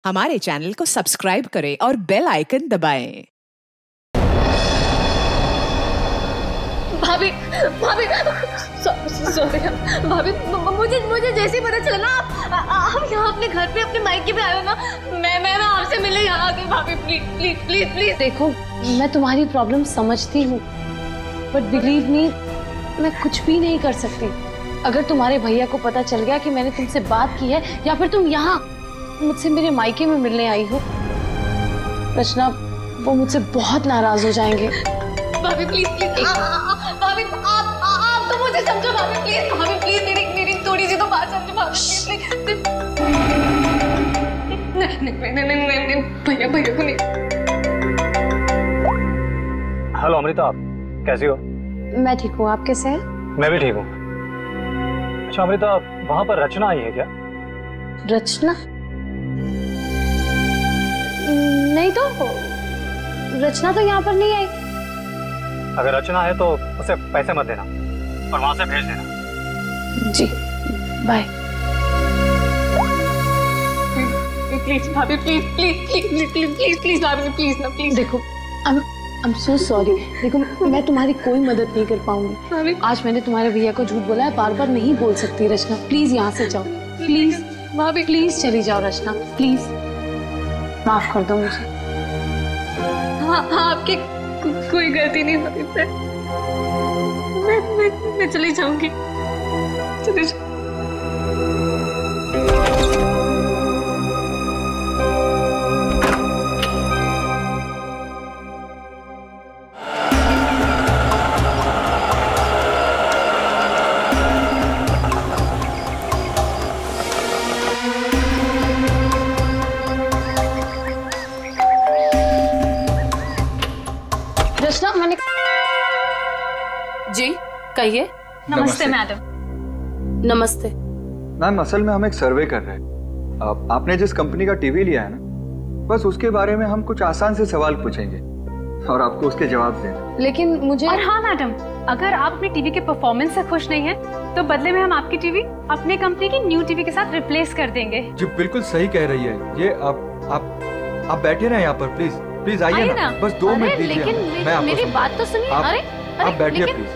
हमारे चैनल को सब्सक्राइब करें और बेल आइकन दबाएं। भाभी भाभी सॉरी भाभी, मुझे जैसे ही पता चला ना आप यहाँ अपने घर पे अपने मायके पे आए हो ना, मैं आपसे मिलने यहाँ आ गई। भाभी प्लीज प्लीज प्लीज प्लीज। देखो, मैं तुम्हारी प्रॉब्लम समझती हूँ, बट बिलीव मी, मैं कुछ भी नहीं कर सकती। अगर तुम्हारे भैया को पता चल गया कि मैंने तुमसे बात की है या फिर तुम यहाँ मुझसे मेरे मायके में मिलने आई हो, रचना, वो मुझसे बहुत नाराज हो जाएंगे। भाभी प्लीज प्लीज, भाभी आप तो मुझे समझो। भाभी प्लीज मेरी थोड़ी सी तो बात समझो। भाभी नहीं, भैया को नहीं। हेलो अमृता, आप कैसी हो? मैं ठीक हूँ, आप कैसे हैं? मैं भी ठीक हूँ। अच्छा अमृता, वहाँ पर रचना आई है क्या? रचना? नहीं तो, रचना तो यहाँ पर नहीं आई। अगर रचना है तो उसे पैसे मत देना और वहाँ से भेज देना। जी, बाय। प्लीज भाभी please please please please please भाभी प्लीज ना प्लीज। देखो, आई एम सो सॉरी। देखो, मैं तुम्हारी कोई मदद नहीं कर पाऊंगी। आज मैंने तुम्हारे भैया को झूठ बोला है, बार बार नहीं बोल सकती। रचना प्लीज यहाँ से जाओ, प्लीज भाभी, प्लीज चली जाओ रचना, प्लीज माफ कर दो मुझे। हाँ, आपकी कोई गलती नहीं भाभी। मैं चली जाऊंगी, चली जाऊंगी। रचना, मैंने जी कहिए। नमस्ते मैडम। नमस्ते मैम, असल में हम एक सर्वे कर रहे हैं। आपने जिस कंपनी का टीवी लिया है ना, बस उसके बारे में हम कुछ आसान से सवाल पूछेंगे और आपको उसके जवाब देना। लेकिन मुझे और हाँ मैडम, अगर आप अपने टीवी के परफॉर्मेंस से खुश नहीं हैं, तो बदले में हम आपकी टीवी अपने कंपनी की न्यू टीवी के साथ रिप्लेस कर देंगे। जी बिल्कुल सही कह रही है ये। आप बैठे ना यहाँ पर, प्लीज प्लीज आइए ना, बस 2 मिनट दीजिए। लेकिन मेरी बात तो सुनिए। आप बैठिए प्लीज।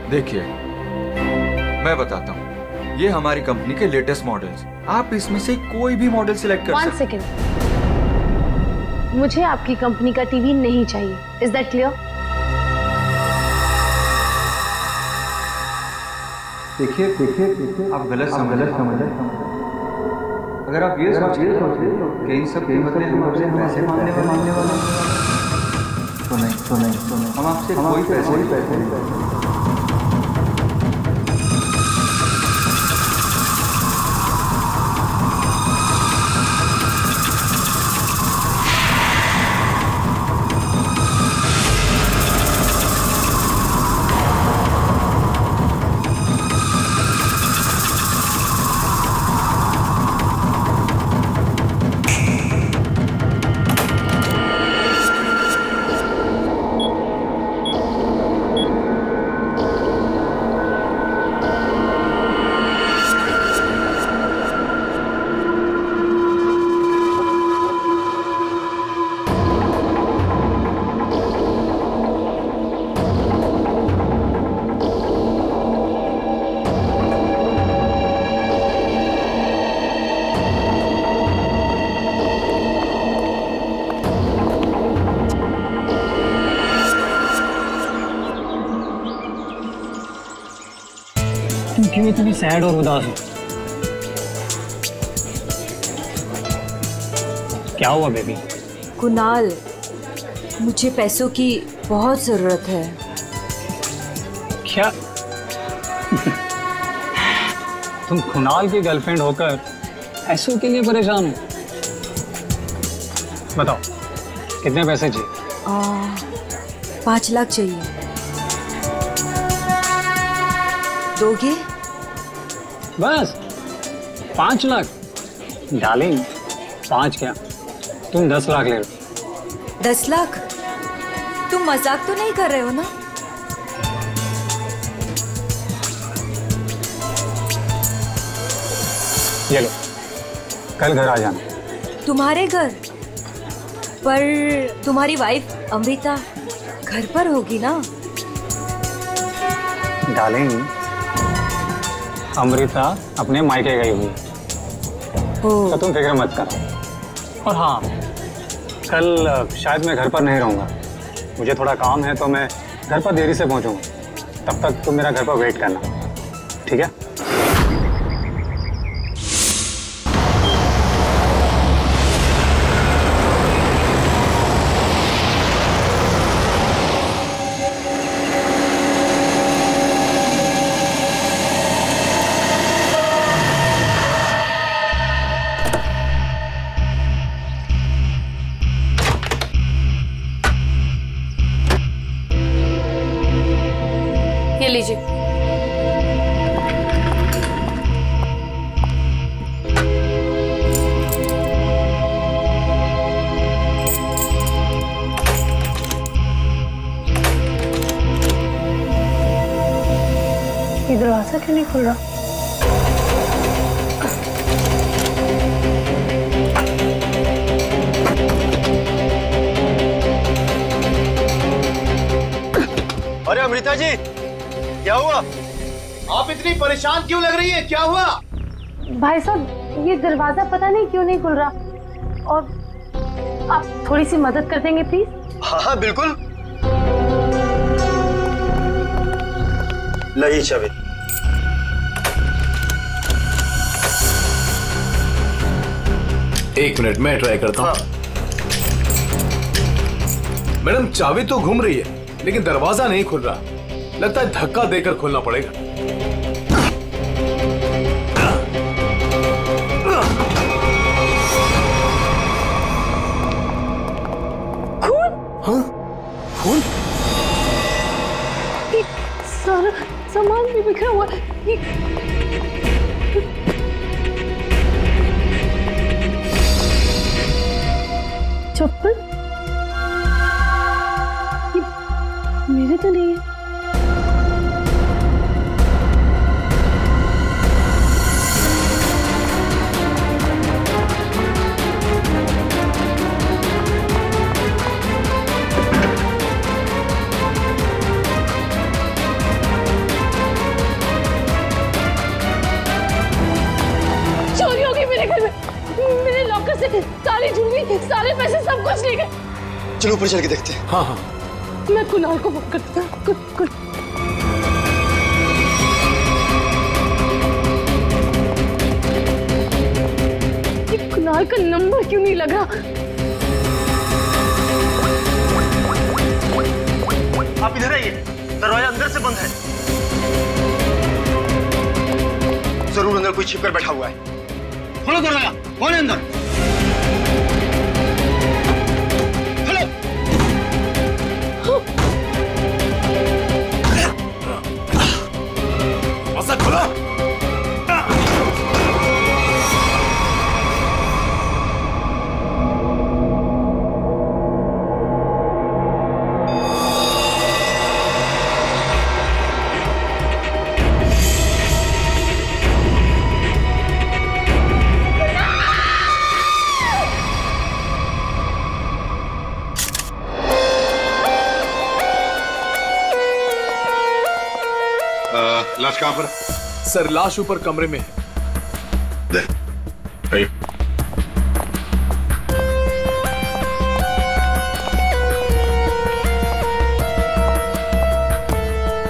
देखिए, मैं बताता हूँ, ये हमारी कंपनी के लेटेस्ट मॉडल्स। आप इसमें से कोई भी मॉडल सिलेक्ट कर सकते हैं। 1 सेकेंड, मुझे आपकी कंपनी का टीवी नहीं चाहिए। Is that clear? देखिए, आप गलत समझे। अगर आप ये सोचिए कि इन सब कीमतें हम आपसे पैसे मांगने वाले तो नहीं, हम आपसे कोई पैसे नहीं। तुम क्यों इतनी सैड और उदास हो? क्या हुआ बेबी? कुणाल, मुझे पैसों की बहुत जरूरत है। क्या? तुम कुणाल की गर्लफ्रेंड होकर पैसों के लिए परेशान हो? बताओ, कितने पैसे चाहिए? 5 लाख चाहिए। दोगे? बस 5 लाख? डार्लिंग, 5 क्या, तुम 10 लाख ले लो। 10 लाख? तुम मजाक तो नहीं कर रहे हो ना? ये लो, कल घर आ जाना। तुम्हारे घर? पर तुम्हारी वाइफ अमृता घर पर होगी ना? डार्लिंग, अमृता अपने मायके गई हुई है, तो तुम फिक्र मत करो। और हाँ, कल शायद मैं घर पर नहीं रहूँगा, मुझे थोड़ा काम है, तो मैं घर पर देरी से पहुँचूँगा। तब तक तुम मेरा घर पर वेट करना, ठीक है? ये लीजिए। ये दरवाजा क्यों नहीं खुल रहा? अरे अमृता जी, क्या हुआ? आप इतनी परेशान क्यों लग रही है? क्या हुआ? भाई साहब, ये दरवाजा पता नहीं क्यों नहीं खुल रहा, और आप थोड़ी सी मदद कर देंगे प्लीज? हाँ हाँ बिल्कुल। लाइए चाबी। एक मिनट, मैं ट्राई करता हूँ। मैडम, चाबी तो घूम रही है लेकिन दरवाजा नहीं खुल रहा। लगता है धक्का देकर खोलना पड़ेगा। खून? हाँ, खून? सारा सामान भी बिखरा हुआ है। चप्पल? मेरे तो नहीं है। चोरी हो गई मेरे घर में। मेरे लॉकर से सारी ज्वेलरी, सारे पैसे, सब कुछ ले गए। चलो ऊपर चल के देखते हैं। हाँ हाँ, मैं कुणाल को फोन करता हूँ। कुणाल का नंबर क्यों नहीं लगा? आप इधर आइए, दरवाजा अंदर से बंद है। जरूर अंदर कोई छिपकर बैठा हुआ है। खोलो दरवाजा, कौन है अंदर? लाश कहाँ पर? सर, लाश ऊपर कमरे में है।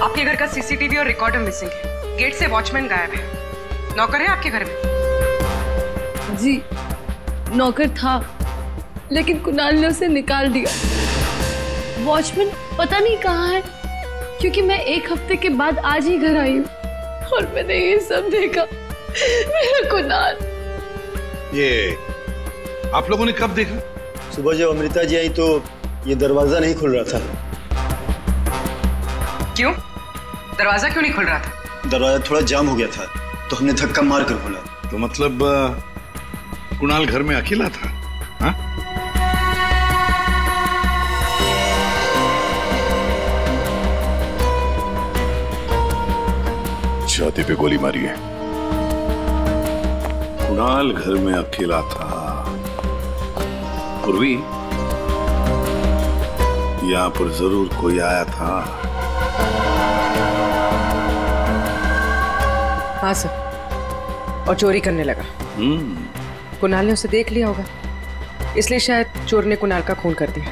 आपके घर का सीसीटीवी और रिकॉर्डर मिसिंग है। गेट से वॉचमैन गायब है। नौकर है आपके घर में? जी, नौकर था, लेकिन कुणाल ने उसे निकाल दिया। वॉचमैन पता नहीं कहाँ है, क्योंकि मैं एक हफ्ते के बाद आज ही घर आई हूँ और मैंने ये सब देखा। मेरा कुणाल। ये आप लोगों ने कब देखा? सुबह जब अमृता जी आई तो ये दरवाजा नहीं खुल रहा था। क्यों? दरवाजा क्यों नहीं खुल रहा था? दरवाजा थोड़ा जाम हो गया था, तो हमने धक्का मार कर खोला। तो मतलब कुणाल घर में अकेला था? हाँ? छाती पे गोली मारी है। कुणाल घर में अकेला था। पूर्वी, यहाँ पर जरूर कोई आया था। हाँ सर, और चोरी करने लगा। कुणाल ने उसे देख लिया होगा, इसलिए शायद चोर ने कुणाल का खून कर दिया।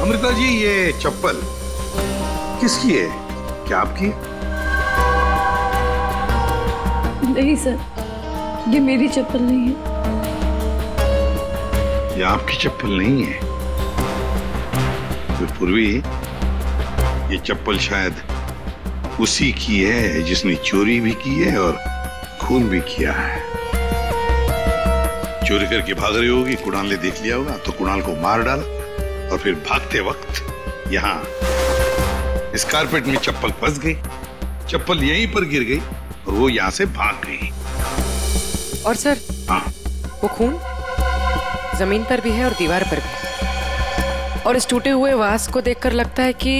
अमृता जी, ये चप्पल किसकी है? क्या आपकी? नहीं सर, ये मेरी चप्पल नहीं है। ये आपकी चप्पल नहीं है? तो पूर्वी, ये चप्पल शायद उसी की है जिसने चोरी भी की है और खून भी किया है। चोरी करके भाग रही होगी, कुणाल ने देख लिया होगा, तो कुणाल को मार डाला और फिर भागते वक्त यहाँ इस कारपेट में चप्पल फंस गई, चप्पल यहीं पर गिर गई और वो यहाँ से भाग गई। और सर, हाँ, वो खून जमीन पर भी है और दीवार पर भी, और इस टूटे हुए वास को देखकर लगता है कि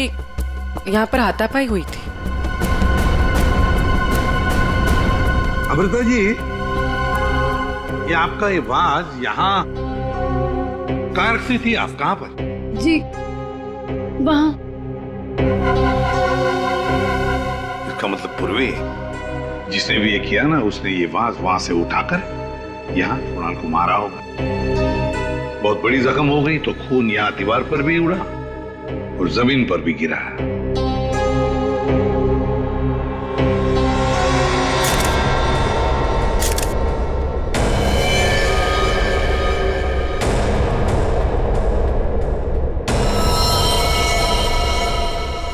यहाँ पर हाथापाई हुई थी। अमृता जी, ये आपका ये वास यहाँ कार से थी, आप कहाँ पर? जी, वहाँ। इसका मतलब पूर्वी, जिसने भी ये किया ना, उसने ये वास वहां से उठाकर यहाँ कुणाल को मारा होगा। बहुत बड़ी जख्म हो गई तो खून यहाँ दीवार पर भी उड़ा और जमीन पर भी गिरा।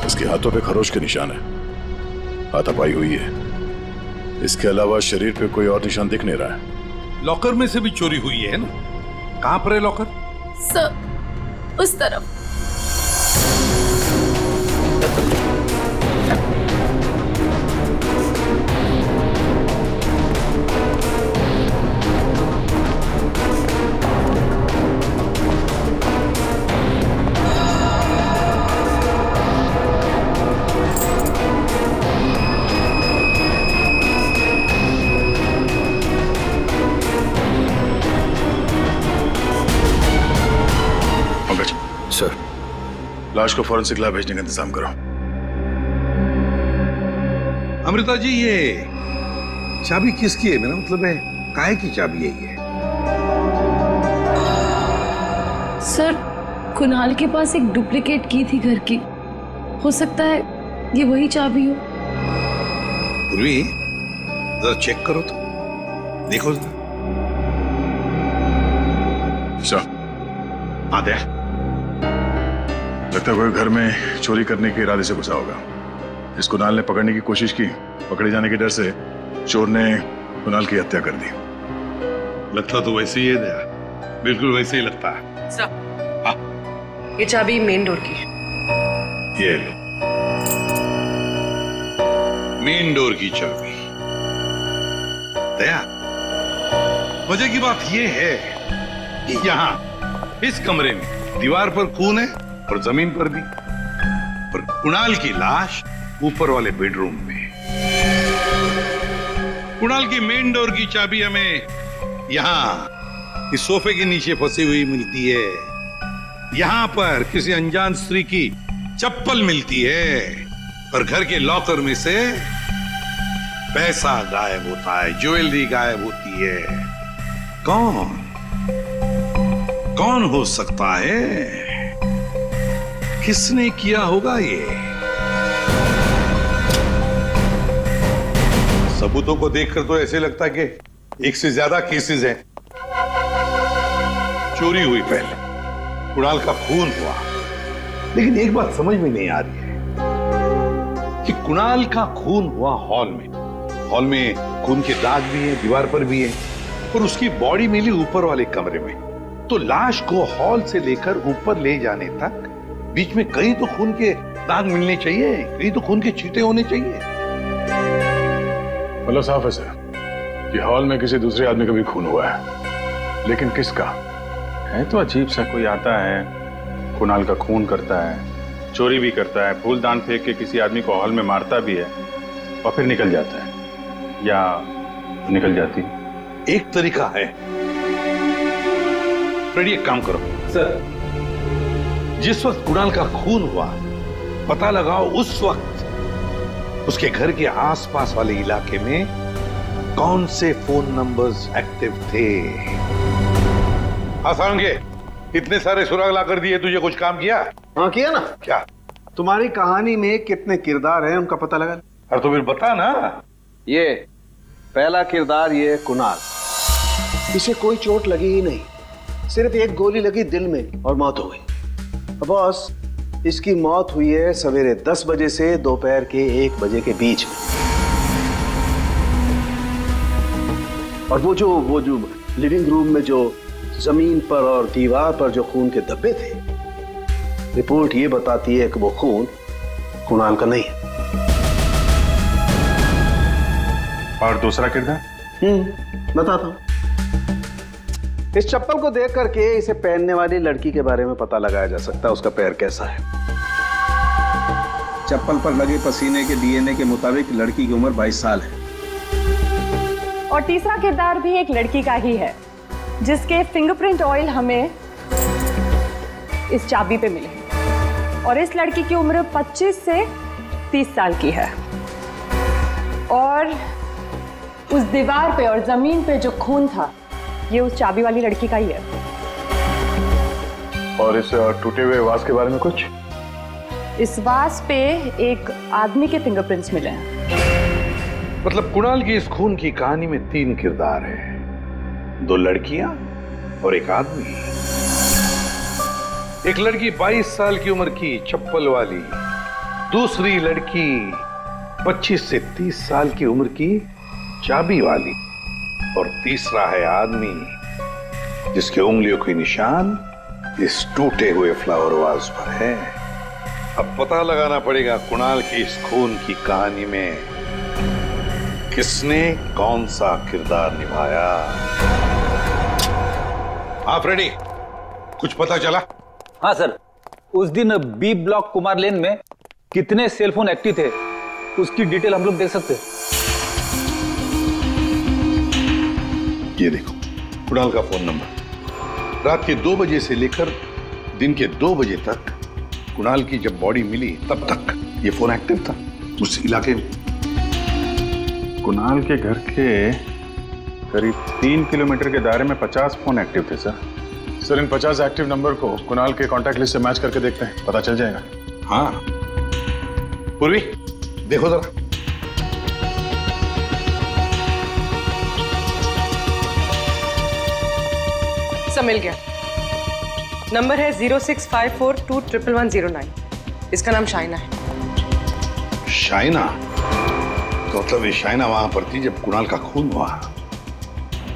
इसके हाथों पे खरोच के निशान है, हाथापाई हुई है। इसके अलावा शरीर पे कोई और निशान दिख नहीं रहा है। लॉकर में से भी चोरी हुई है ना? कहां पर है लॉकर? सर, उस तरफ। सर, लाश को फॉरेंसिक लैब भेजने का इंतजाम करो। अमृता जी, ये चाबी किसकी है? मेरा मतलब है, काहे की चाबी है ये? सर, कुणाल के पास एक डुप्लीकेट की थी घर की, हो सकता है ये वही चाबी हो। पूर्वी, जरा चेक करो तो, देखो जरा। हाँ, दे। लगता है कोई घर में चोरी करने के इरादे से घुसा होगा। इस कुणाल ने पकड़ने की कोशिश की, पकड़े जाने के डर से चोर ने कुणाल की हत्या कर दी। लगता तो वैसे ही है दया, बिल्कुल वैसे ही लगता है। सर, ये चाबी मेन डोर की है। ये लो, मेन डोर की चाबी। दया, मजे की बात ये है कि यहाँ इस कमरे में दीवार पर खून है और जमीन पर भी, और कुणाल की लाश ऊपर वाले बेडरूम में। कुणाल की मेन डोर की चाबी हमें यहाँ इस सोफे के नीचे फंसी हुई मिलती है। यहाँ पर किसी अनजान स्त्री की चप्पल मिलती है और घर के लॉकर में से पैसा गायब होता है, ज्वेलरी गायब होती है। कौन हो सकता है? किसने किया होगा ये? सबूतों को देखकर तो ऐसे लगता है कि एक से ज्यादा केसेस हैं। चोरी हुई पहले, कुणाल का खून हुआ, लेकिन एक बात समझ में नहीं आ रही है कि कुणाल का खून हुआ हॉल में खून के दाग भी है, दीवार पर भी है, और उसकी बॉडी मिली ऊपर वाले कमरे में। तो लाश को हॉल से लेकर ऊपर ले जाने तक बीच में कहीं तो खून के दाग मिलने चाहिए, कहीं तो खून के छींटे होने चाहिए। मतलब साफ है सर कि हॉल में किसी दूसरे आदमी का भी खून हुआ है, लेकिन किसका है तो अजीब सा। कोई आता है, कुणाल का खून करता है, चोरी भी करता है, फूल दान फेंक के किसी आदमी को हॉल में मारता भी है और फिर निकल जाता है या निकल जाती है। एक तरीका है। फ्रेडी एक काम करो सर, जिस वक्त कुणाल का खून हुआ पता लगाओ उस वक्त उसके घर के आसपास वाले इलाके में कौन से फोन नंबर्स एक्टिव थे। आसान के इतने सारे सुराग ला कर दिए, तुझे कुछ काम किया? हाँ किया ना। क्या? तुम्हारी कहानी में कितने किरदार हैं उनका पता लगा। अरे तो फिर बता ना। ये पहला किरदार, ये कुणाल। इसे कोई चोट लगी ही नहीं, सिर्फ एक गोली लगी दिल में और मौत हो गई। बॉस, इसकी मौत हुई है सवेरे 10 बजे से दोपहर के 1 बजे के बीच में। और वो जो लिविंग रूम में जो जमीन पर और दीवार पर जो खून के धब्बे थे, रिपोर्ट ये बताती है कि वो खून कुणाल का नहीं है। और दूसरा किरदार? बताता हूं। इस चप्पल को देख करके इसे पहनने वाली लड़की के बारे में पता लगाया जा सकता है, उसका पैर कैसा है। चप्पल पर लगे पसीने के डीएनए के मुताबिक लड़की की उम्र 22 साल है। और तीसरा किरदार भी एक लड़की का ही है, जिसके फिंगरप्रिंट ऑयल हमें इस चाबी पे मिले हैं। और इस लड़की की उम्र 25 से 30 साल की है। और उस दीवार पे और जमीन पे जो खून था, ये उस चाबी वाली लड़की का ही है। और इस टूटे हुए वास के बारे में कुछ? इस वास पे एक आदमी के फिंगरप्रिंट्स मिले हैं। मतलब कुणाल की इस खून की कहानी में 3 किरदार हैं, 2 लड़कियां और एक आदमी। एक लड़की 22 साल की उम्र की चप्पल वाली, दूसरी लड़की 25 से 30 साल की उम्र की चाबी वाली, और तीसरा है आदमी जिसके उंगलियों के निशान इस टूटे हुए फ्लावर वाज पर है। अब पता लगाना पड़ेगा कुणाल की इस खून की कहानी में किसने कौन सा किरदार निभाया। हाँ फ्रेडी, कुछ पता चला? हाँ सर, उस दिन बी ब्लॉक कुमार लेन में कितने सेलफोन एक्टिव थे उसकी डिटेल हम लोग देख सकते हैं। ये देखो कुणाल का फोन नंबर। रात के 2 बजे से लेकर दिन के 2 बजे तक कुणाल की जब बॉडी मिली तब तक ये फोन एक्टिव था उस इलाके में। कुणाल के घर के करीब 3 किलोमीटर के दायरे में 50 फोन एक्टिव थे सर। सर इन 50 एक्टिव नंबर को कुणाल के कॉन्टैक्ट लिस्ट से मैच करके देखते हैं, पता चल जाएगा। हाँ पूर्वी देखो जरा। सब मिल गया। नंबर है 0654211109। इसका नाम शाइना है। शाइना? तो मतलब ये शाइना वहां पर थी जब कुणाल का खून हुआ।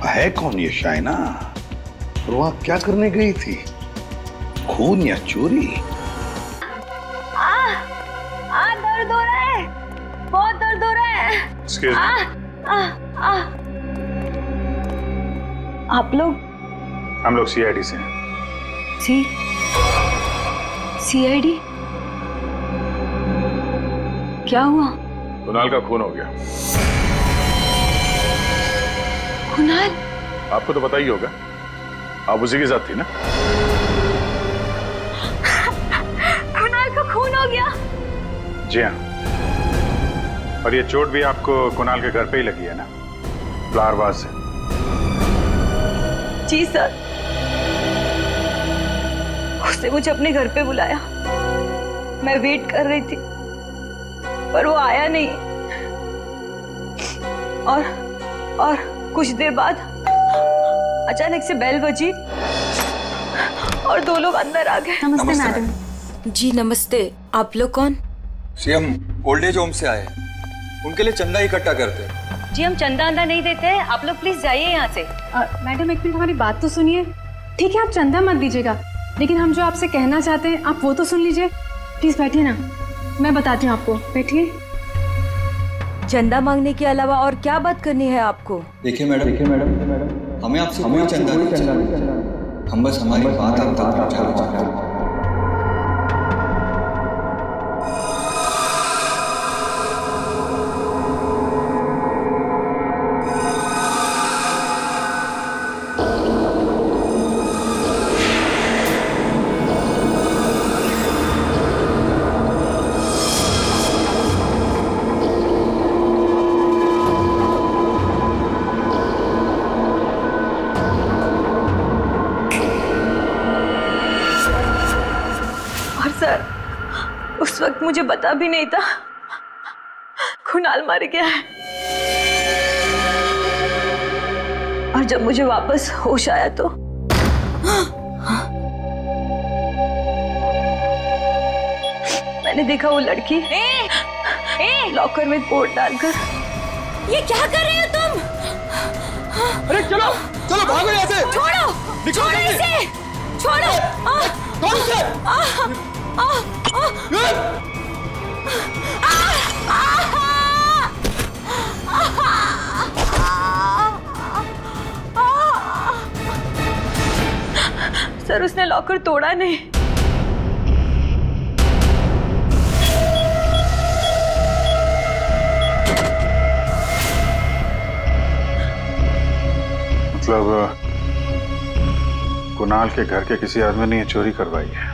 है कौन ये शाइना और वहां क्या करने गई थी? खून या चोरी? दर्द हो रहा है, बहुत दर्द हो रहा है। Excuse me. आप लोग? हम लोग CID से हैं। CID? क्या हुआ? कुणाल का खून हो गया। कुणाल? आपको तो पता ही होगा, आप उसी के साथ थी ना? कुणाल का खून हो गया? जी हाँ। और ये चोट भी आपको कुणाल के घर पे ही लगी है ना, फ्लावर वाज से? जी सर, उसने मुझे अपने घर पे बुलाया। मैं वेट कर रही थी पर वो आया नहीं। और कुछ देर बाद अचानक से बेल बजी और 2 लोग अंदर आ गए। नमस्ते मैडम। जी नमस्ते। आप लोग कौन? जी हम ओल्ड एज होम से आए हैं, उनके लिए चंदा इकट्ठा करते हैं। जी हम चंदा अंदा नहीं देते हैं, आप लोग प्लीज जाइए यहाँ से। मैडम एक मिनट हमारी बात तो सुनिए। ठीक है आप चंदा मत दीजिएगा, लेकिन हम जो आपसे कहना चाहते हैं आप वो तो सुन लीजिए। प्लीज बैठिए ना, मैं बताती हूँ आपको। बैठिए। चंदा मांगने के अलावा और क्या बात करनी है आपको? देखिए मैडम, हमें आपसे कोई चंदा नहीं चाहिए, हम बस हमारी बात आप तक पहुंचाना चाहते हैं। उस वक्त मुझे पता भी नहीं था कुणाल मर गया है। और जब मुझे वापस होश आया तो मैंने देखा वो लड़की लॉकर में कोट डालकर। ये क्या कर रहे हो तुम? अरे चलो चलो भागो यहाँ से। छोड़ो, छोड़ो इसे, छोड़ो। कौन से? सर उसने लॉकर तोड़ा नहीं। मतलब कुणाल के घर के किसी आदमी ने ये चोरी करवाई है।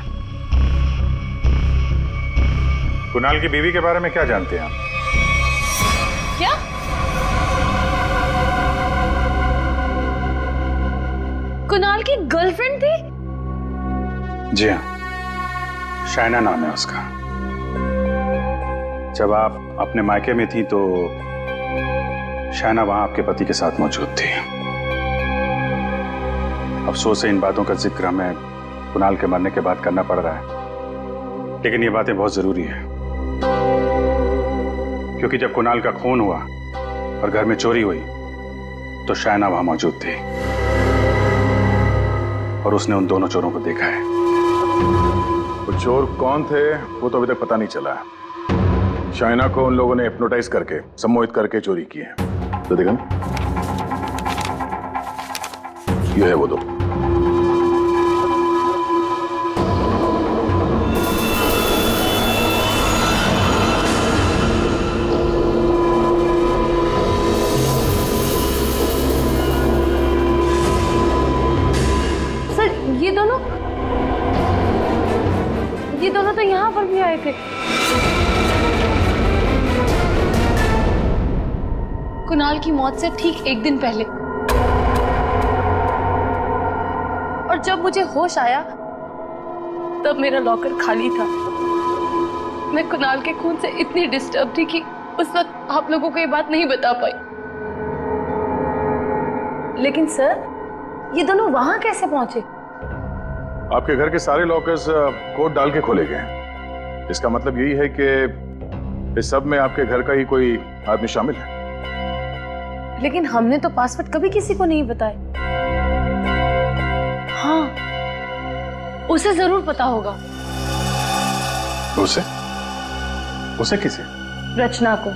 कुणाल की बीवी के बारे में क्या जानते हैं आप? क्या? कुणाल की गर्लफ्रेंड थी? जी हाँ, शाइना नाम है उसका। जब आप अपने मायके में थी तो शाइना वहां आपके पति के साथ मौजूद थी। अफसोस है इन बातों का जिक्र हमें कुणाल के मरने के बाद करना पड़ रहा है, लेकिन ये बातें बहुत जरूरी है क्योंकि जब कुणाल का खून हुआ और घर में चोरी हुई तो शाइना वहां मौजूद थी और उसने उन दोनों चोरों को देखा है। वो चोर कौन थे वो तो अभी तक पता नहीं चला है। शाइना को उन लोगों ने हिप्नोटाइज करके, सम्मोहित करके चोरी की है। तो देखा ना, ये है वो दो। ये दोनों तो यहाँ पर भी आए थे। कुणाल की मौत से ठीक एक दिन पहले। और जब मुझे होश आया तब मेरा लॉकर खाली था। मैं कुणाल के खून से इतनी डिस्टर्ब थी कि उस वक्त आप लोगों को ये बात नहीं बता पाई। लेकिन सर, ये दोनों वहां कैसे पहुंचे? आपके घर के सारे लॉकर्स कोड डाल के खोले गए। इसका मतलब यही है कि इस सब में आपके घर का ही कोई आदमी शामिल है। लेकिन हमने तो पासवर्ड कभी किसी को नहीं बताया। हाँ, उसे जरूर पता होगा। उसे किसे? रचना को।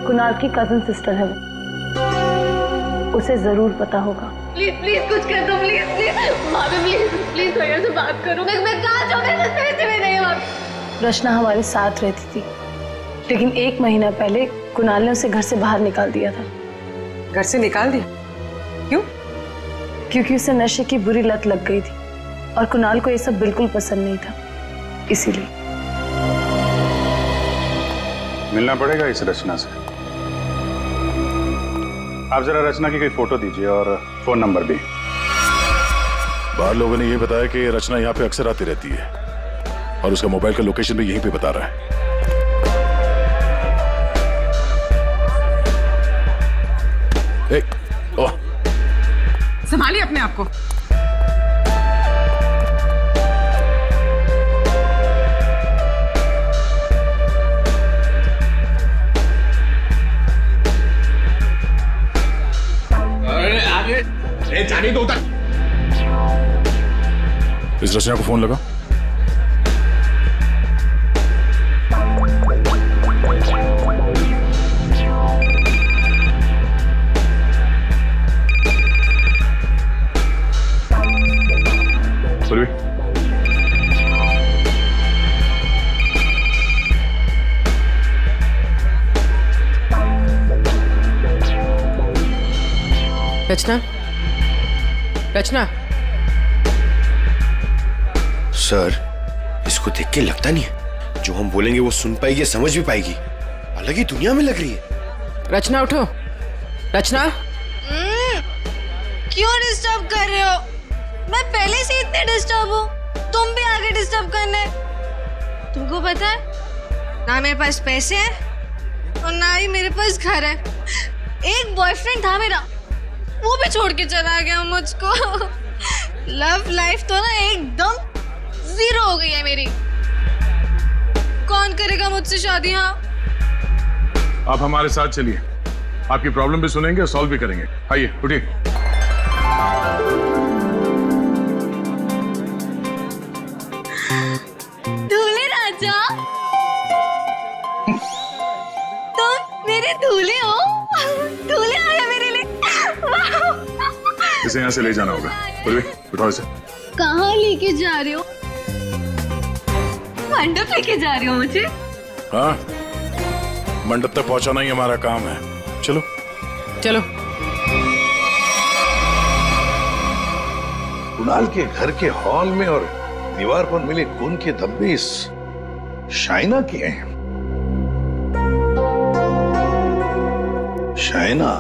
कुणाल की कजिन सिस्टर है वो। उसे जरूर पता होगा। प्लीज प्लीज कुछ कर दो, प्लीज प्लीज भाभी, प्लीज प्लीज भैया से बात करो। मैं कहाँ जाऊँ, मेरे पैसे भी नहीं है। रचना हमारे साथ रहती थी, लेकिन 1 महीना पहले कुणाल ने उसे घर से बाहर निकाल दिया था। घर से निकाल दिया? क्यों? क्योंकि उसे नशे की बुरी लत लग गई थी और कुणाल को ये सब बिल्कुल पसंद नहीं था, इसीलिए। मिलना पड़ेगा इस रचना से। आप जरा रचना की कोई फोटो दीजिए और फोन नंबर भी। बाहर लोगों ने ये बताया कि रचना यहाँ पे अक्सर आती रहती है और उसका मोबाइल का लोकेशन भी यहीं पे बता रहा है। संभालिए अपने आप को। जाने दो उधर। इस रचना को फोन लगा। रचना, रचना। सर, इसको देख के लगता नहीं है जो हम बोलेंगे वो सुन पाएगी, समझ भी पाएगी। अलग ही दुनिया में लग रही है। रचना उठो। रचना, क्यों डिस्टर्ब कर रहे हो? मैं पहले से इतने डिस्टर्ब हूँ, तुम भी आगे डिस्टर्ब करने। तुमको पता है ना मेरे पास पैसे हैं और ना ही मेरे पास घर है। एक बॉयफ्रेंड था मेरा, वो भी छोड़ के चला गया मुझको। लव लाइफ तो ना एकदम 0 हो गई है मेरी। कौन करेगा मुझसे शादी? हाँ, आप हमारे साथ चलिए, आपकी प्रॉब्लम भी सुनेंगे और सॉल्व भी करेंगे। आइए उठिए। दूल्हे राजा, तुम मेरे दूल्हे हो। दूल्हे आया मेरे लिए। इसे यहाँ से ले जाना होगा। उठाओ इसे। कहाँ लेके जा रहे हो? मंडप लेके जा रहे हो मुझे? हाँ, मंडप तक पहुंचाना ही हमारा काम है। चलो चलो। कुणाल के घर के हॉल में और दीवार पर मिले खून के धब्बे इस शाइना के हैं। शाइना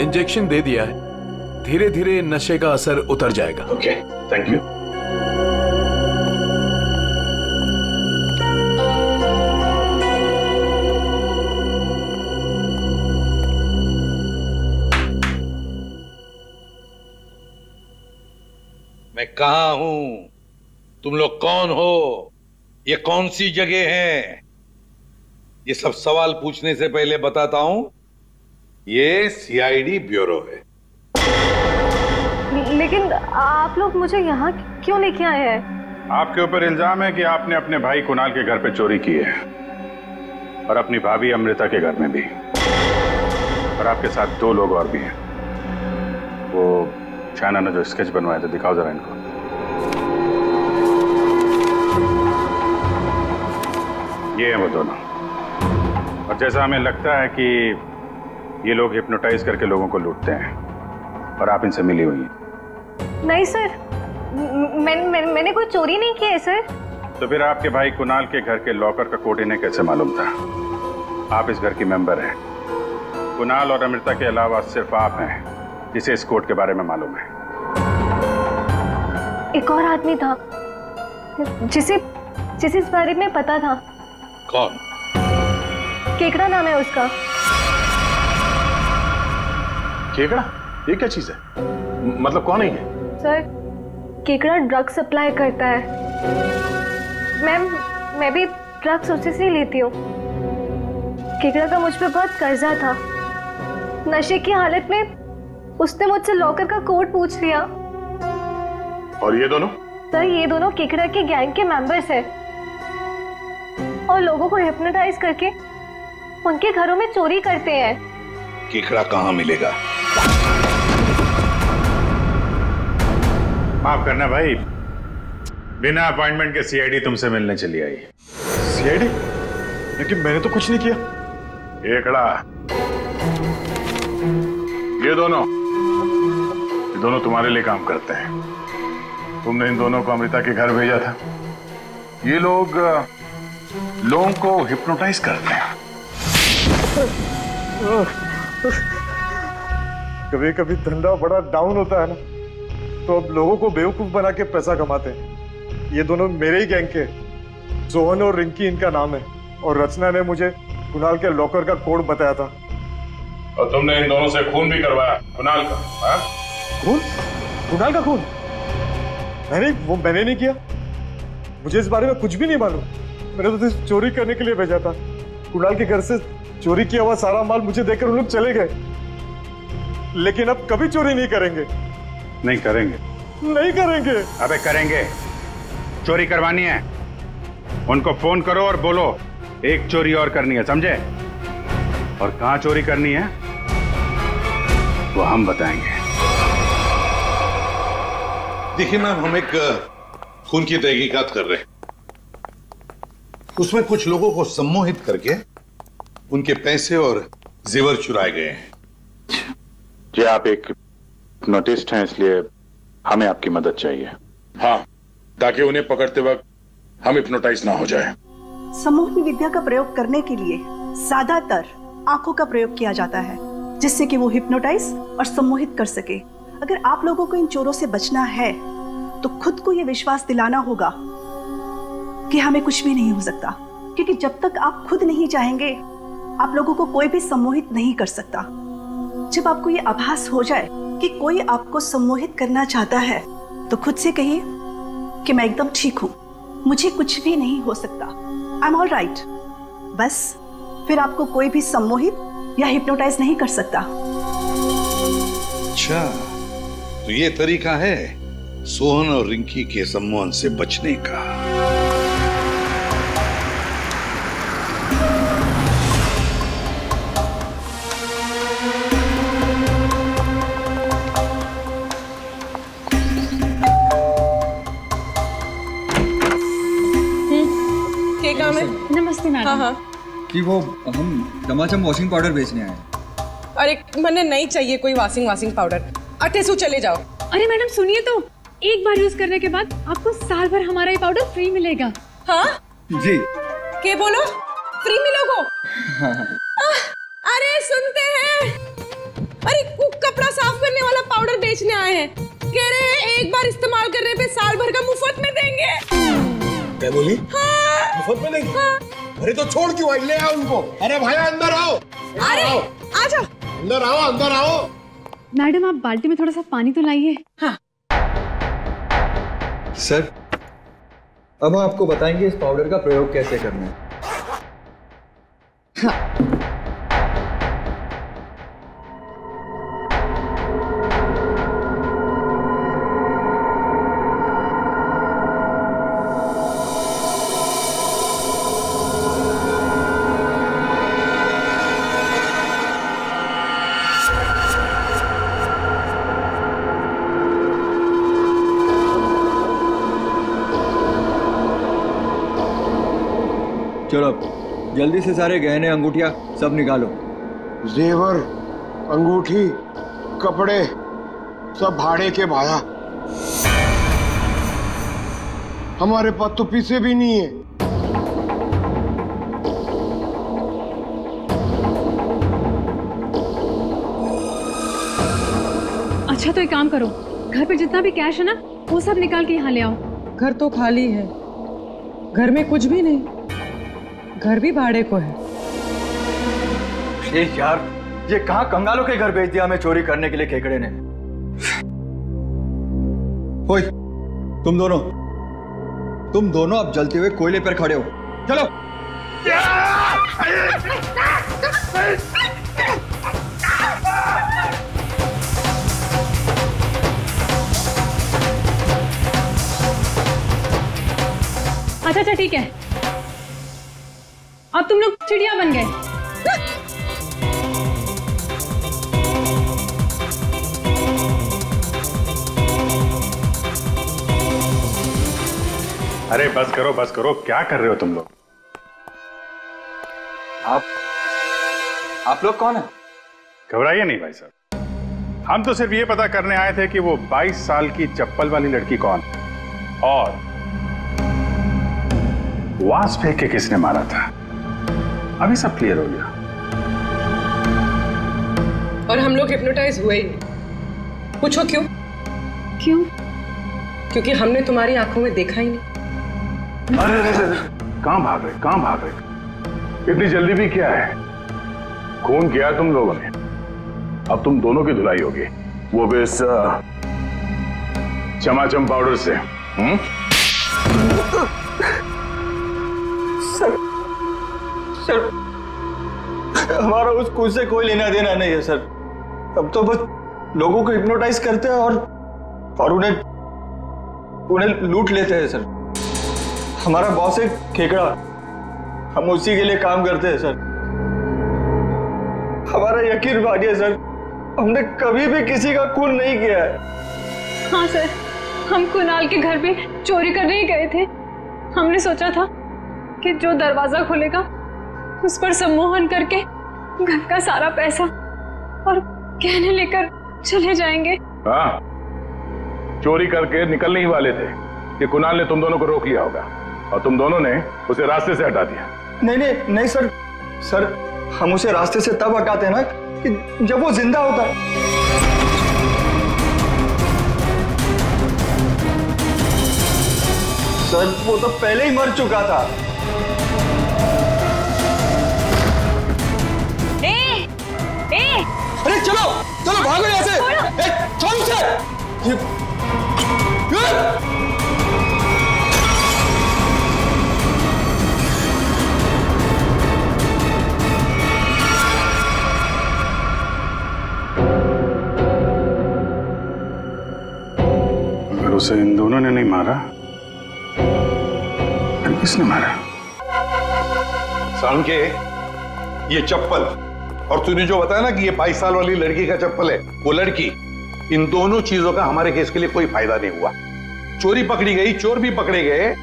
इंजेक्शन दे दिया है, धीरे धीरे नशे का असर उतर जाएगा। Okay, thank you. मैं कहाँ हूं? तुम लोग कौन हो? ये कौन सी जगह है? ये सब सवाल पूछने से पहले बताता हूं, ये सीआईडी ब्यूरो है। लेकिन आप लोग मुझे यहाँ क्यों लेके आए हैं? आपके ऊपर इल्जाम है कि आपने अपने भाई कुणाल के घर पे चोरी की है और अपनी भाभी अमृता के घर में भी, और आपके साथ 2 लोग और भी हैं। वो शाइना ने जो स्केच बनवाए थे, दिखाओ जरा इनको। ये हैं वो दोनों, और जैसा हमें लगता है कि ये लोग हिप्नोटाइज करके लोगों को लूटते हैं और आप इनसे मिली हुई हैं। नहीं सर, मैंने कोई चोरी नहीं की है सर। तो फिर आपके भाई कुणाल के घर के लॉकर का कोड इन्हें कैसे मालूम था? आप इस घर की मेंबर हैं। कुणाल और अमृता के अलावा सिर्फ आप हैं जिसे इस कोड के बारे में मालूम है। एक और आदमी था जिसे इस बारे में पता था। कौन? केकड़ा नाम है उसका। केकड़ा? ये क्या चीज है? मतलब कौन है ये? सर, केकड़ा ड्रग सप्लाई करता है। मैं भी ड्रग्स उसी से ही लेती हूँ। केकड़ा का मुझ पे बहुत कर्जा था। नशे की हालत में उसने मुझसे लॉकर का कोड पूछ लिया। और ये दोनों? सर, ये दोनों केकड़ा के गैंग के मेंबर्स हैं और लोगों को हिप्नोटाइज करके उनके घरों में चोरी करते हैं। केकड़ा कहाँ मिलेगा? माफ करना भाई, बिना अपॉइंटमेंट के सीआईडी तुमसे मिलने चली आई। सीआईडी? लेकिन मैंने तो कुछ नहीं किया। केकड़ा, ये दोनों तुम्हारे लिए काम करते हैं। तुमने इन दोनों को अमृता के घर भेजा था। ये लोग लोगों को हिप्नोटाइज करते हैं। कभी कभी धंधा बड़ा डाउन होता है ना, तो अब लोगों को बेवकूफ बना के पैसा कमाते हैं। ये दोनों मेरे ही गैंग के, सोहन और रिंकी इनका नाम है, और रचना ने मुझे कुणाल के लॉकर का कोड बताया था। और तुमने इन दोनों से खून भी करवाया कुणाल का? हाँ? खून? कुणाल का खून? मैंने नहीं किया। मुझे इस बारे में कुछ भी नहीं मालूम। मैंने तो सिर्फ चोरी करने के लिए भेजा था। कुणाल के घर से चोरी किया हुआ सारा माल मुझे देकर उन लोग चले गए। लेकिन अब कभी चोरी नहीं करेंगे। नहीं करेंगे? नहीं करेंगे। अबे करेंगे। चोरी करवानी है, उनको फोन करो और बोलो एक चोरी और करनी है, समझे? और कहां चोरी करनी है वो हम बताएंगे। देखिए मैम, हम एक खून की तहकीकात कर रहे हैं। उसमें कुछ लोगों को सम्मोहित करके उनके पैसे और जेवर चुराए गए हैं। जी, आप एक नोटिस्ट हैं, इसलिए हमें आपकी मदद चाहिए। हाँ, ताकि उन्हें पकड़ते वक्त हम हिप्नोटाइज ना हो जाए। सम्मोहन विद्या का प्रयोग करने के लिए ज्यादातर आंखों का प्रयोग किया जाता है, जिससे कि वो हिप्नोटाइज और सम्मोहित कर सके। अगर आप लोगों को इन चोरों से बचना है तो खुद को यह विश्वास दिलाना होगा कि हमें कुछ भी नहीं हो सकता, क्योंकि जब तक आप खुद नहीं चाहेंगे आप लोगों को कोई भी सम्मोहित नहीं कर सकता। जब आपको ये आभास हो जाए कि कोई आपको सम्मोहित करना चाहता है तो खुद से कहिए कि मैं एकदम ठीक हूं, मुझे कुछ भी नहीं हो सकता, आई एम ऑल राइट। बस फिर आपको कोई भी सम्मोहित या हिप्नोटाइज नहीं कर सकता। अच्छा, तो ये तरीका है सोहन और रिंकी के सम्मोहन से बचने का। क्या काम है? नमस्ते मैडम। हाँ हाँ। कि वो हम चमाचम वॉशिंग पाउडर बेचने आए हैं। अरे मैंने नहीं चाहिए कोई वॉशिंग पाउडर। अटेसू चले जाओ। अरे मैडम सुनिए तो, एक बार यूज करने के बाद आपको साल भर हमारा ये पाउडर फ्री मिलेगा। हाँ जी। क्या बोलो? फ्री मिलोगो? हाँ। अरे सुनते हैं, अरे कपड़ा साफ करने वाला पाउडर बेचने आए हैं, कह रहे हैं एक बार इस्तेमाल करने पे साल भर का मुफ्त में देंगे। क्या बोली? हाँ। मुफ्त में देंगे? हाँ। अरे तो छोड़ क्यों आई, ले आओ उनको। अरे भाई अंदर आओ। अरे आ जाओ। अंदर आओ, अंदर आओ। मैडम आप बाल्टी में थोड़ा सा पानी तो लाइए। हाँ। सर, अब आपको बताएंगे इस पाउडर का प्रयोग कैसे करना है। चलो जल्दी से सारे गहने अंगूठिया सब निकालो। जेवर, अंगूठी, कपड़े सब भाड़े के भाया। हमारे पास तो पैसे भी नहीं है। अच्छा तो एक काम करो, घर पे जितना भी कैश है ना वो सब निकाल के यहाँ ले आओ। घर तो खाली है, घर में कुछ भी नहीं, घर भी भाड़े को है। ए यार, ये कहाँ कंगालों के घर भेज दिया हमें चोरी करने के लिए केकड़े ने। ओए, तुम दोनों अब जलते हुए कोयले पर खड़े हो। चलो। अच्छा ठीक है, अब तुम लोग चिड़िया बन गए। अरे बस करो, क्या कर रहे हो तुम लोग? आप लोग कौन है? घबराइए नहीं भाई साहब, हम तो सिर्फ ये पता करने आए थे कि वो 22 साल की चप्पल वाली लड़की कौन और वास फेंक के किसने मारा था। अभी सब क्लियर हो गया। और हम लोग हिप्नोटाइज हुए ही नहीं। पूछो क्यों? क्योंकि हमने तुम्हारी आंखों में देखा ही नहीं। अरे कहां भाग रहे? इतनी जल्दी भी क्या है? खून किया तुम लोगों ने, अब तुम दोनों की धुलाई होगी, वो भी इस चमाचम पाउडर से। सर, हमारा उस खून से कोई लेना देना नहीं है सर। अब तो बस लोगों को हिप्नोटाइज करते हैं और उन्हें लूट लेते हैं सर। हमारा बॉस है खेकड़ा, हम उसी के लिए काम करते हैं सर। हमारा यकीन मानिए सर, हमने कभी भी किसी का खून नहीं किया है। हाँ सर, हम कुणाल के घर पे चोरी करने ही गए थे। हमने सोचा था कि जो दरवाजा खुलेगा उस पर सम्मोहन करके घर का सारा पैसा और गहने लेकर चले जाएंगे। हाँ, चोरी करके निकलने ही वाले थे कि कुणाल ने तुम दोनों को रोक लिया होगा और तुम दोनों ने उसे रास्ते से हटा दिया। नहीं सर, हम उसे रास्ते से तब हटाते हैं ना कि जब वो जिंदा होता है। सर वो तो पहले ही मर चुका था। अरे चलो चलो भागो यहाँ से। छोड़ उसे। अगर उसे इन दोनों ने नहीं मारा फिर किसने मारा? सालुंके, ये चप्पल और तूने जो बताया ना कि ये 22 साल वाली लड़की का चप्पल है, वो लड़की, इन दोनों चीजों का हमारे केस के लिए कोई फायदा नहीं हुआ। चोरी पकड़ी गई, चोर भी पकड़े गए,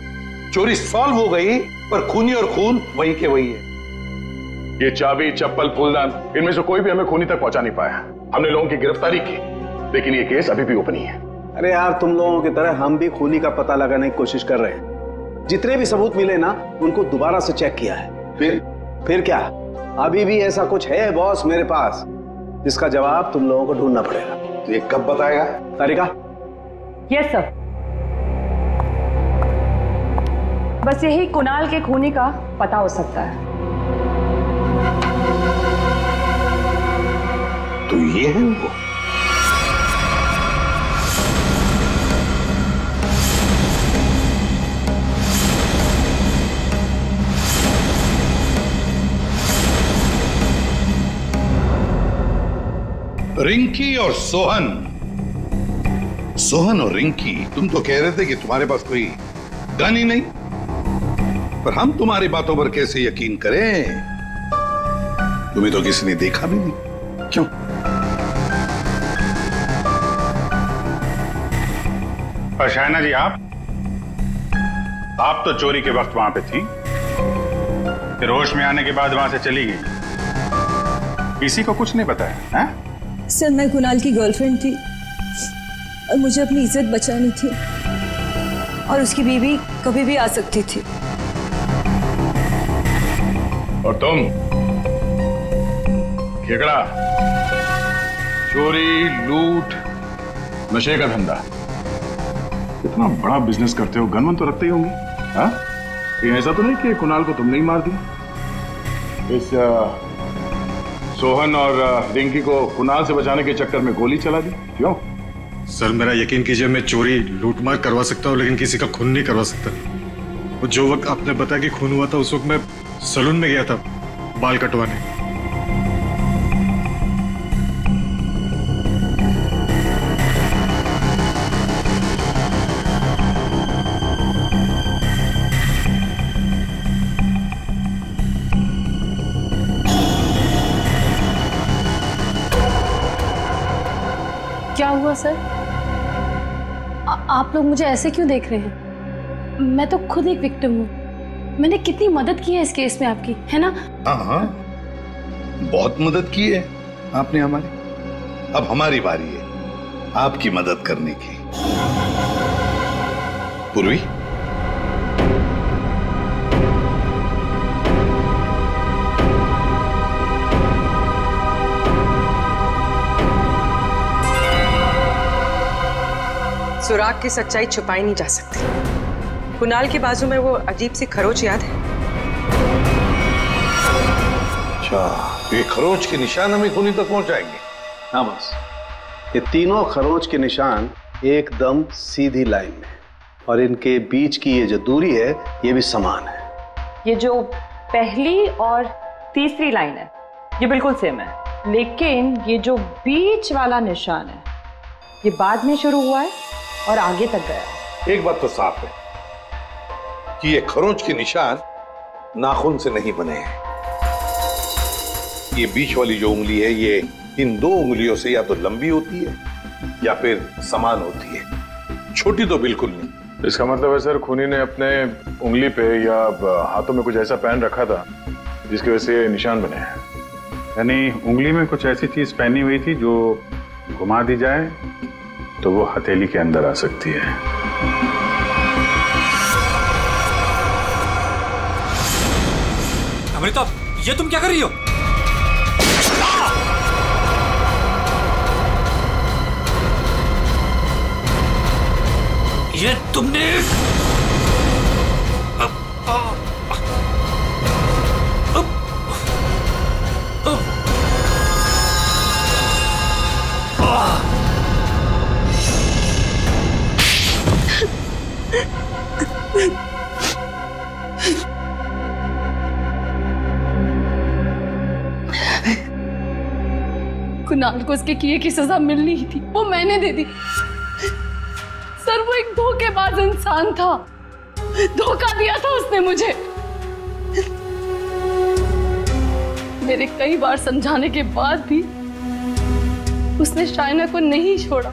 चोरी सॉल्व हो गई, पर खूनी और खून वहीं के वही है। ये चाबी, चप्पल, फूलदान, इनमें से कोई भी हमें खूनी तक पहुंचा नहीं पाया। हमने लोगों की गिरफ्तारी की, लेकिन ये केस अभी भी ओपन ही है। अरे यार, तुम लोगों की तरह हम भी खूनी का पता लगाने की कोशिश कर रहे हैं। जितने भी सबूत मिले ना, उनको दोबारा से चेक किया है। फिर क्या? अभी भी ऐसा कुछ है बॉस मेरे पास, जिसका जवाब तुम लोगों को ढूंढना पड़ेगा। तो ये कब बताएगा? तारिका? Yes sir. बस यही कुणाल के खूनी का पता हो सकता है। तो ये है वो। रिंकी और सोहन। सोहन और रिंकी, तुम तो कह रहे थे कि तुम्हारे पास कोई गन ही नहीं, पर हम तुम्हारी बातों पर कैसे यकीन करें? तुम्हें तो किसी ने देखा भी नहीं। क्यों? और शायना जी, आप तो चोरी के वक्त वहां पे थी, फिर होश में आने के बाद वहां से चली गई, किसी को कुछ नहीं बताया है? सर, मैं कुणाल की गर्लफ्रेंड थी और मुझे अपनी इज्जत बचानी थी, और उसकी बीवी कभी भी आ सकती थी। और तुम खेकड़ा, चोरी, लूट, नशे का धंधा, इतना बड़ा बिजनेस करते हो, गन वन तो रखते ही होंगे। हाँ, ये ऐसा तो नहीं कि कुणाल को तुमने ही मार दिया? इस सोहन और रिंकी को कुणाल से बचाने के चक्कर में गोली चला दी, क्यों? सर, मेरा यकीन कीजिए, मैं चोरी लूटमार करवा सकता हूँ, लेकिन किसी का खून नहीं करवा सकता। वो जो वक्त आपने बताया कि खून हुआ था, उस वक्त मैं सैलून में गया था बाल कटवाने। क्या हुआ सर? आप लोग मुझे ऐसे क्यों देख रहे हैं? मैं तो खुद एक विक्टिम हूँ। मैंने कितनी मदद की है इस केस में आपकी, है ना? हाँ, बहुत मदद की है आपने हमारी। अब हमारी बारी है आपकी मदद करने की। पूर्वी, सुराग की सच्चाई छुपाई नहीं जा सकती। कुणाल के बाजू में वो अजीब सी खरोच याद है? अच्छा, ये खरोच के निशान हमें खूनी तक पहुंचाएंगे? हाँ बस, ये तीनों खरोच के निशान एकदम सीधी लाइन में, और इनके बीच की ये जो दूरी है, ये भी समान है। ये जो पहली और तीसरी लाइन है, ये बिल्कुल सेम है, लेकिन ये जो बीच वाला निशान है, ये बाद में शुरू हुआ है और आगे तक गया। एक बात तो साफ है कि ये खरोंच के निशान नाखून से नहीं बने हैं। ये बीच वाली जो उंगली है, ये इन दो उंगलियों से या तो लंबी होती है या फिर समान होती है, छोटी तो बिल्कुल नहीं। इसका मतलब है सर, खूनी ने अपने उंगली पे या हाथों में कुछ ऐसा पहन रखा था जिसकी वजह से निशान बने हैं। यानी उंगली में कुछ ऐसी चीज पहनी हुई थी जो घुमा दी जाए तो वो हथेली के अंदर आ सकती है। अमृता, ये तुम क्या कर रही हो? ये तुमने कुणाल को उसके किए की सजा मिलनी ही थी, वो मैंने दे दी। सर वो एक धोखेबाज इंसान था, धोखा दिया था उसने मुझे। मेरे कई बार समझाने के बाद भी उसने शाइना को नहीं छोड़ा।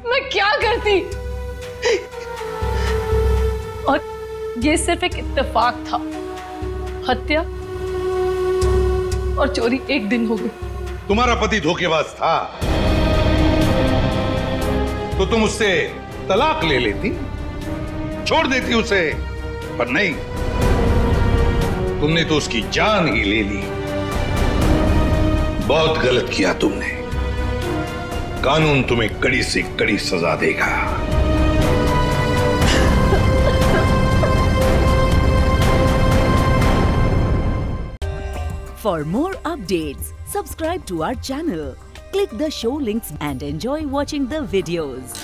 मैं क्या करती? और ये सिर्फ एक इत्तेफाक था। हत्या और चोरी एक दिन हो गई। तुम्हारा पति धोखेबाज था तो तुम उससे तलाक ले लेती, छोड़ देती उसे, पर नहीं, तुमने तो उसकी जान ही ले ली। बहुत गलत किया तुमने। कानून तुम्हें कड़ी से कड़ी सजा देगा। For more updates, subscribe to our channel, click the show links and enjoy watching the videos.